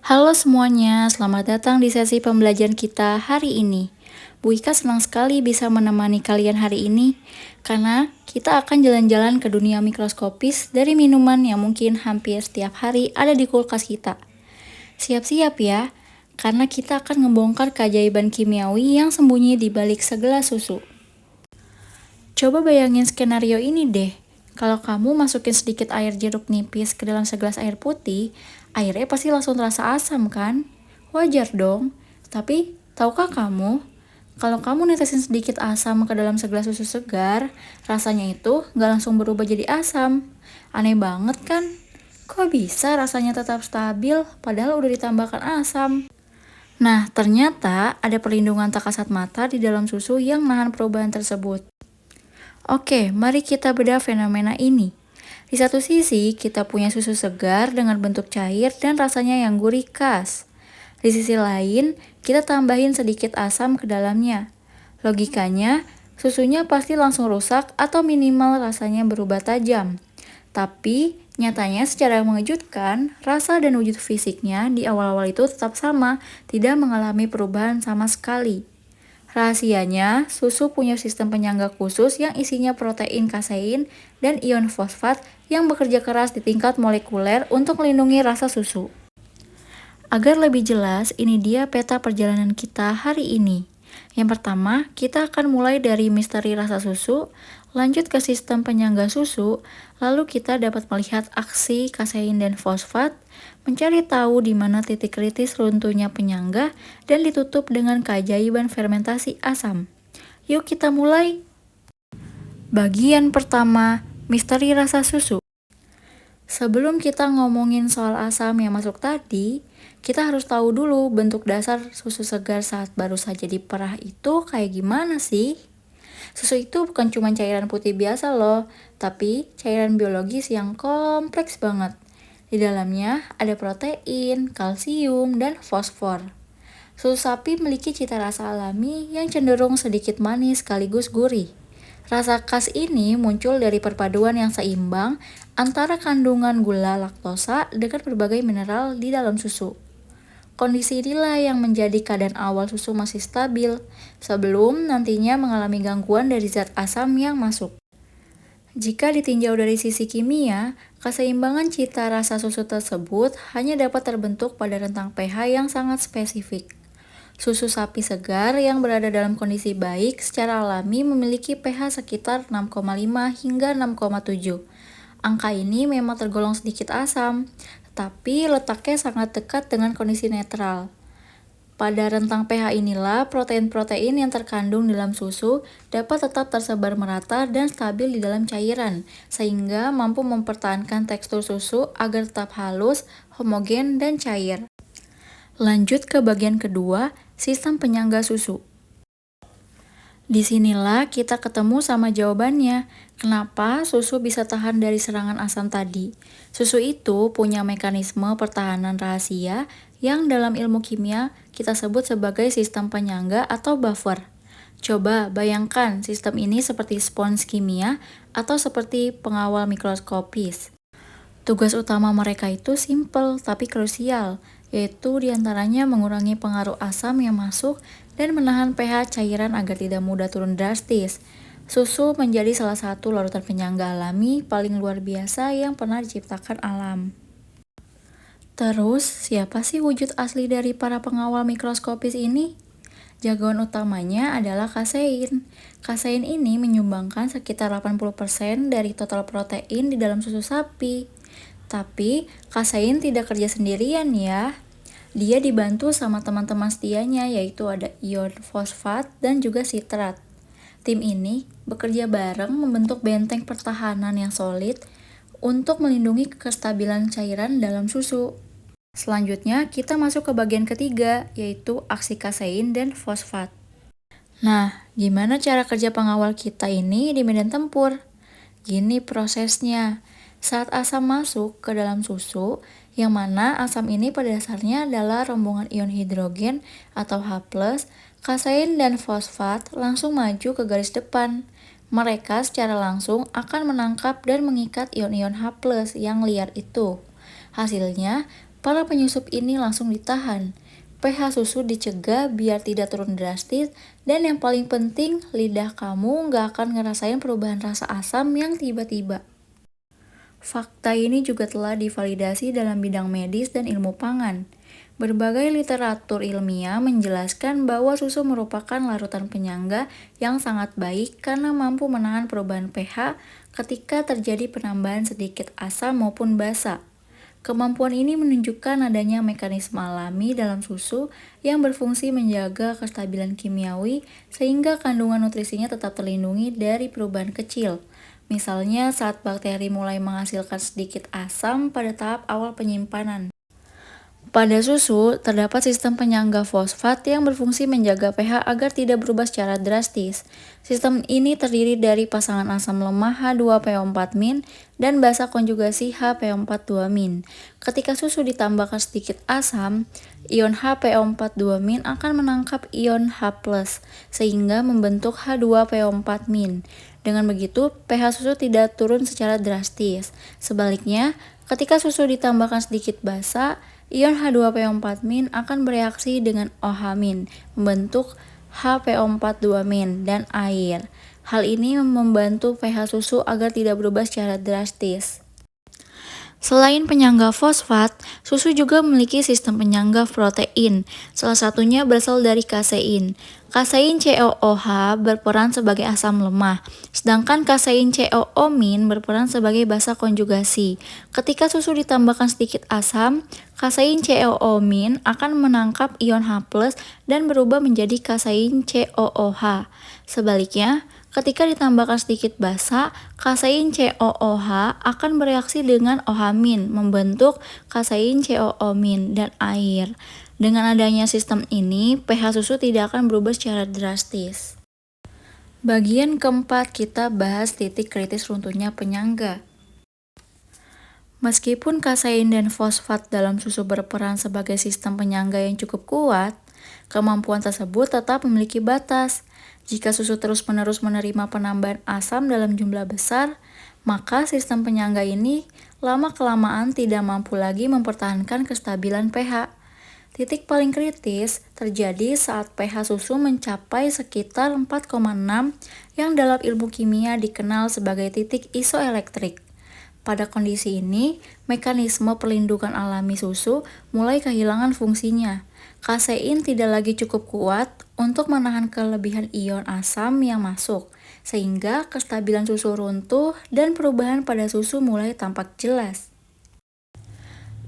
Halo semuanya, selamat datang di sesi pembelajaran kita hari ini. Bu Ika senang sekali bisa menemani kalian hari ini, karena kita akan jalan-jalan ke dunia mikroskopis dari minuman yang mungkin hampir setiap hari ada di kulkas kita. Siap-siap ya, karena kita akan membongkar keajaiban kimiawi yang sembunyi di balik segelas susu. Coba bayangin skenario ini deh. Kalau kamu masukin sedikit air jeruk nipis ke dalam segelas air putih, airnya pasti langsung terasa asam kan? Wajar dong. Tapi, tahukah kamu, kalau kamu netesin sedikit asam ke dalam segelas susu segar, rasanya itu nggak langsung berubah jadi asam. Aneh banget kan? Kok bisa rasanya tetap stabil padahal udah ditambahkan asam? Nah, ternyata ada perlindungan tak kasat mata di dalam susu yang nahan perubahan tersebut. Oke, mari kita bedah fenomena ini. Di satu sisi, kita punya susu segar dengan bentuk cair dan rasanya yang gurih khas. Di sisi lain, kita tambahin sedikit asam ke dalamnya. Logikanya, susunya pasti langsung rusak atau minimal rasanya berubah tajam. Tapi, nyatanya secara mengejutkan, rasa dan wujud fisiknya di awal-awal itu tetap sama, tidak mengalami perubahan sama sekali. Rahasianya, susu punya sistem penyangga khusus yang isinya protein kasein dan ion fosfat yang bekerja keras di tingkat molekuler untuk melindungi rasa susu. Agar lebih jelas, ini dia peta perjalanan kita hari ini. Yang pertama, kita akan mulai dari misteri rasa susu, lanjut ke sistem penyangga susu, lalu kita dapat melihat aksi kasein dan fosfat, mencari tahu di mana titik kritis runtuhnya penyangga, dan ditutup dengan keajaiban fermentasi asam. Yuk kita mulai. Bagian pertama, misteri rasa susu. Sebelum kita ngomongin soal asam yang masuk tadi, kita harus tahu dulu bentuk dasar susu segar saat baru saja diperah itu kayak gimana sih? Susu itu bukan cuma cairan putih biasa loh, tapi cairan biologis yang kompleks banget. Di dalamnya ada protein, kalsium, dan fosfor. Susu sapi memiliki cita rasa alami yang cenderung sedikit manis sekaligus gurih. Rasa khas ini muncul dari perpaduan yang seimbang antara kandungan gula laktosa dengan berbagai mineral di dalam susu. Kondisi inilah yang menjadi keadaan awal susu masih stabil, sebelum nantinya mengalami gangguan dari zat asam yang masuk. Jika ditinjau dari sisi kimia, keseimbangan cita rasa susu tersebut hanya dapat terbentuk pada rentang pH yang sangat spesifik. Susu sapi segar yang berada dalam kondisi baik secara alami memiliki pH sekitar 6,5 hingga 6,7. Angka ini memang tergolong sedikit asam, tetapi letaknya sangat dekat dengan kondisi netral. Pada rentang pH inilah protein-protein yang terkandung dalam susu dapat tetap tersebar merata dan stabil di dalam cairan, sehingga mampu mempertahankan tekstur susu agar tetap halus, homogen, dan cair. Lanjut ke bagian kedua, sistem penyangga susu. Disinilah kita ketemu sama jawabannya. Kenapa susu bisa tahan dari serangan asam tadi? Susu itu punya mekanisme pertahanan rahasia yang dalam ilmu kimia kita sebut sebagai sistem penyangga atau buffer. Coba bayangkan sistem ini seperti spons kimia atau seperti pengawal mikroskopis. Tugas utama mereka itu simple tapi krusial, yaitu diantaranya mengurangi pengaruh asam yang masuk dan menahan pH cairan agar tidak mudah turun drastis. Susu menjadi salah satu larutan penyangga alami paling luar biasa yang pernah diciptakan alam. Terus, siapa sih wujud asli dari para pengawal mikroskopis ini? Jagoan utamanya adalah kasein. Kasein ini menyumbangkan sekitar 80% dari total protein di dalam susu sapi. Tapi, kasein tidak kerja sendirian ya. Dia dibantu sama teman-teman setianya, yaitu ada ion fosfat dan juga sitrat. Tim ini bekerja bareng membentuk benteng pertahanan yang solid untuk melindungi kestabilan cairan dalam susu. Selanjutnya, kita masuk ke bagian ketiga, yaitu aksi kasein dan fosfat. Nah, gimana cara kerja pengawal kita ini di medan tempur? Gini prosesnya. Saat asam masuk ke dalam susu, yang mana asam ini pada dasarnya adalah rombongan ion hidrogen atau H+, kasein dan fosfat langsung maju ke garis depan. Mereka secara langsung akan menangkap dan mengikat ion-ion H+ yang liar itu. Hasilnya, para penyusup ini langsung ditahan. pH susu dicegah biar tidak turun drastis, dan yang paling penting, lidah kamu nggak akan ngerasain perubahan rasa asam yang tiba-tiba. Fakta ini juga telah divalidasi dalam bidang medis dan ilmu pangan. Berbagai literatur ilmiah menjelaskan bahwa susu merupakan larutan penyangga yang sangat baik karena mampu menahan perubahan pH ketika terjadi penambahan sedikit asam maupun basa. Kemampuan ini menunjukkan adanya mekanisme alami dalam susu yang berfungsi menjaga kestabilan kimiawi sehingga kandungan nutrisinya tetap terlindungi dari perubahan kecil. Misalnya saat bakteri mulai menghasilkan sedikit asam pada tahap awal penyimpanan. Pada susu, terdapat sistem penyangga fosfat yang berfungsi menjaga pH agar tidak berubah secara drastis. Sistem ini terdiri dari pasangan asam lemah H2PO4- dan basa konjugasi HPO42-. Ketika susu ditambahkan sedikit asam, ion HPO42- akan menangkap ion H+, sehingga membentuk H2PO4-. Dengan begitu, pH susu tidak turun secara drastis. Sebaliknya, ketika susu ditambahkan sedikit basa, ion H2PO4- akan bereaksi dengan OH-, membentuk HPO42- dan air. Hal ini membantu pH susu agar tidak berubah secara drastis. Selain penyangga fosfat, susu juga memiliki sistem penyangga protein. Salah satunya berasal dari kasein. Kasein COOH berperan sebagai asam lemah, sedangkan kasein COO- berperan sebagai basa konjugasi. Ketika susu ditambahkan sedikit asam, kasein COO- akan menangkap ion H+ dan berubah menjadi kasein COOH. Sebaliknya, ketika ditambahkan sedikit basa, kasein COOH akan bereaksi dengan OH-, membentuk kasein COO- dan air. Dengan adanya sistem ini, pH susu tidak akan berubah secara drastis. Bagian keempat, kita bahas titik kritis runtuhnya penyangga. Meskipun kasein dan fosfat dalam susu berperan sebagai sistem penyangga yang cukup kuat, kemampuan tersebut tetap memiliki batas. Jika susu terus-menerus menerima penambahan asam dalam jumlah besar, maka sistem penyangga ini lama-kelamaan tidak mampu lagi mempertahankan kestabilan pH. Titik paling kritis terjadi saat pH susu mencapai sekitar 4,6 yang dalam ilmu kimia dikenal sebagai titik isoelektrik. Pada kondisi ini, mekanisme perlindungan alami susu mulai kehilangan fungsinya. Kasein tidak lagi cukup kuat untuk menahan kelebihan ion asam yang masuk, sehingga kestabilan susu runtuh dan perubahan pada susu mulai tampak jelas.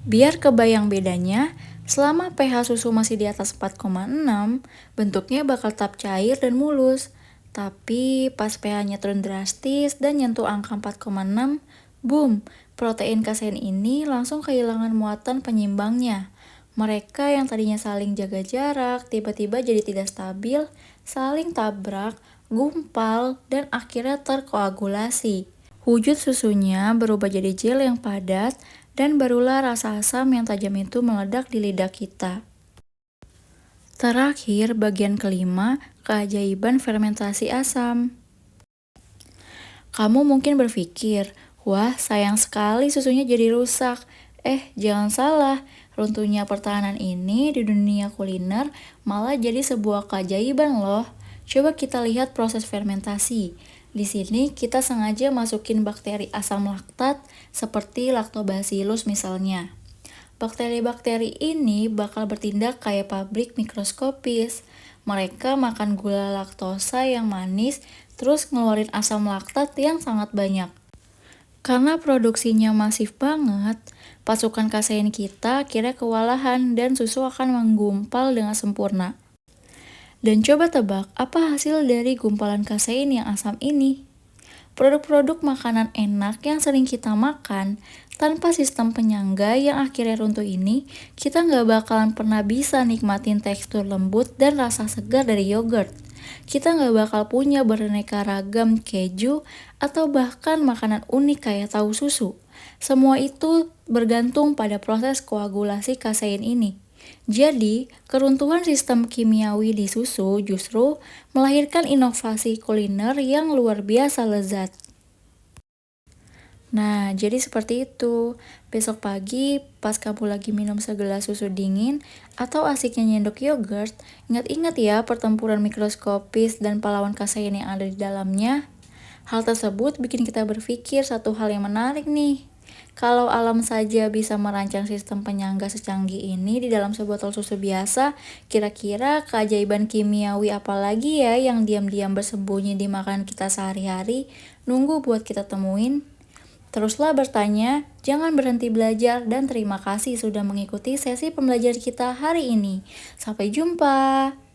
Biar kebayang bedanya, selama pH susu masih di atas 4,6, bentuknya bakal tetap cair dan mulus. Tapi pas pH-nya turun drastis dan nyentuh angka 4,6, boom, protein kasein ini langsung kehilangan muatan penyimbangnya. Mereka yang tadinya saling jaga jarak, tiba-tiba jadi tidak stabil, saling tabrak, gumpal, dan akhirnya terkoagulasi. Wujud susunya berubah jadi gel yang padat, dan barulah rasa asam yang tajam itu meledak di lidah kita. Terakhir, bagian kelima, keajaiban fermentasi asam. Kamu mungkin berpikir, wah sayang sekali susunya jadi rusak. Jangan salah, runtuhnya pertahanan ini di dunia kuliner malah jadi sebuah keajaiban loh. Coba kita lihat proses fermentasi. Di sini kita sengaja masukin bakteri asam laktat seperti Lactobacillus misalnya. Bakteri-bakteri ini bakal bertindak kayak pabrik mikroskopis. Mereka makan gula laktosa yang manis, terus ngeluarin asam laktat yang sangat banyak. Karena produksinya masif banget, pasukan kasein kita akhirnya kewalahan dan susu akan menggumpal dengan sempurna. Dan coba tebak, apa hasil dari gumpalan kasein yang asam ini? Produk-produk makanan enak yang sering kita makan, tanpa sistem penyangga yang akhirnya runtuh ini, kita nggak bakalan pernah bisa nikmatin tekstur lembut dan rasa segar dari yogurt. Kita nggak bakal punya beraneka ragam keju atau bahkan makanan unik kayak tahu susu. Semua itu bergantung pada proses koagulasi kasein ini. Jadi, keruntuhan sistem kimiawi di susu justru melahirkan inovasi kuliner yang luar biasa lezat. Nah, jadi seperti itu. Besok pagi, pas kamu lagi minum segelas susu dingin atau asiknya nyendok yogurt, ingat-ingat ya pertempuran mikroskopis dan pahlawan kasein yang ada di dalamnya. Hal tersebut bikin kita berpikir satu hal yang menarik nih. Kalau alam saja bisa merancang sistem penyangga secanggih ini di dalam sebuah botol susu biasa, kira-kira keajaiban kimiawi apa lagi ya yang diam-diam bersembunyi di makanan kita sehari-hari, nunggu buat kita temuin? Teruslah bertanya, jangan berhenti belajar, dan terima kasih sudah mengikuti sesi pembelajaran kita hari ini. Sampai jumpa.